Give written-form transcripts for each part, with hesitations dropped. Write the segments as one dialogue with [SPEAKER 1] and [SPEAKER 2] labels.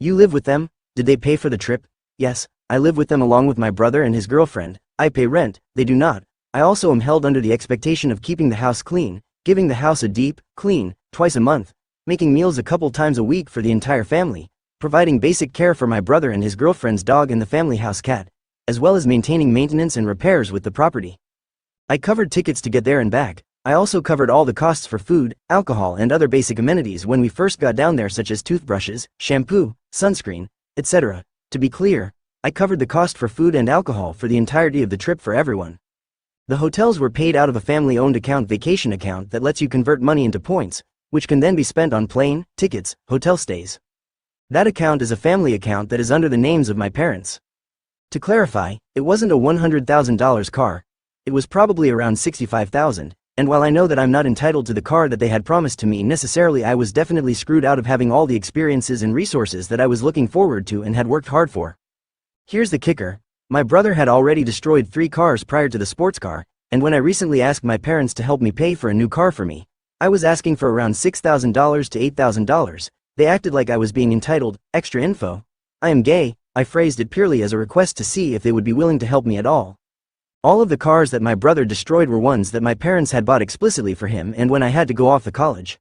[SPEAKER 1] You live with them? Did they pay for the trip? Yes, I live with them along with my brother and his girlfriend. I pay rent, they do not. I also am held under the expectation of keeping the house clean, giving the house a deep clean twice a month, making meals a couple times a week for the entire family, providing basic care for my brother and his girlfriend's dog and the family house cat, as well as maintaining maintenance and repairs with the property. I covered tickets to get there and back. I also covered all the costs for food, alcohol and other basic amenities when we first got down there, such as toothbrushes, shampoo, sunscreen, etc. To be clear, I covered the cost for food and alcohol for the entirety of the trip for everyone. The hotels were paid out of a family-owned vacation account that lets you convert money into points, which can then be spent on plane, tickets, hotel stays. That account is a family account that is under the names of my parents. To clarify, it wasn't a $100,000 car. It was probably around $65,000, and while I know that I'm not entitled to the car that they had promised to me necessarily, I was definitely screwed out of having all the experiences and resources that I was looking forward to and had worked hard for. Here's the kicker. My brother had already destroyed 3 cars prior to the sports car, and when I recently asked my parents to help me pay for a new car for me, I was asking for around $6,000 to $8,000. They acted like I was being entitled. Extra info. I am gay. I phrased it purely as a request to see if they would be willing to help me at all. All of the cars that my brother destroyed were ones that my parents had bought explicitly for him and when I had to go off to college.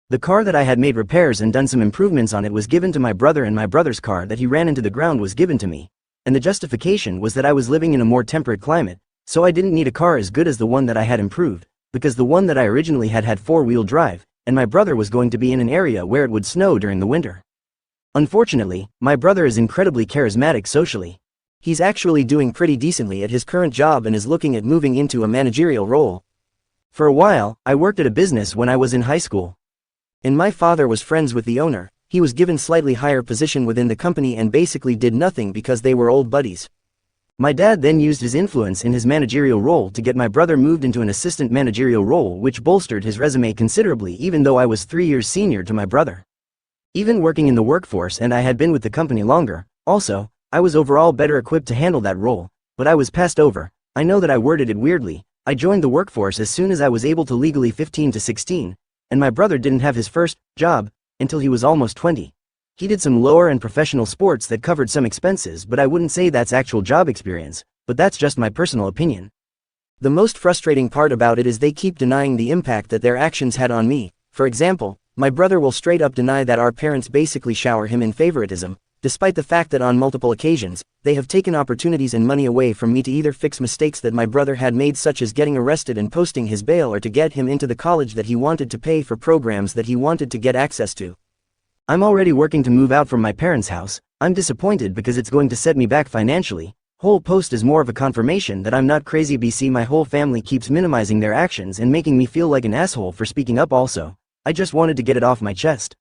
[SPEAKER 1] The car that I had made repairs and done some improvements on it was given to my brother, and my brother's car that he ran into the ground was given to me. And the justification was that I was living in a more temperate climate, so I didn't need a car as good as the one that I had improved, because the one that I originally had 4-wheel drive, and my brother was going to be in an area where it would snow during the winter. Unfortunately, my brother is incredibly charismatic socially. He's actually doing pretty decently at his current job and is looking at moving into a managerial role. For a while, I worked at a business when I was in high school. And my father was friends with the owner. He was given slightly higher position within the company and basically did nothing because they were old buddies. My dad then used his influence in his managerial role to get my brother moved into an assistant managerial role, which bolstered his resume considerably even though I was 3 years senior to my brother. Even working in the workforce and I had been with the company longer, also, I was overall better equipped to handle that role, but I was passed over. I know that I worded it weirdly. I joined the workforce as soon as I was able to, legally 15 to 16, and my brother didn't have his first job until he was almost 20. He did some lower and professional sports that covered some expenses, but I wouldn't say that's actual job experience, but that's just my personal opinion. The most frustrating part about it is they keep denying the impact that their actions had on me. For example, my brother will straight up deny that our parents basically shower him in favoritism, despite the fact that on multiple occasions, they have taken opportunities and money away from me to either fix mistakes that my brother had made, such as getting arrested and posting his bail, or to get him into the college that he wanted, to pay for programs that he wanted to get access to. I'm already working to move out from my parents' house. I'm disappointed because it's going to set me back financially. Whole post is more of a confirmation that I'm not crazy. BC, my whole family keeps minimizing their actions and making me feel like an asshole for speaking up also. I just wanted to get it off my chest.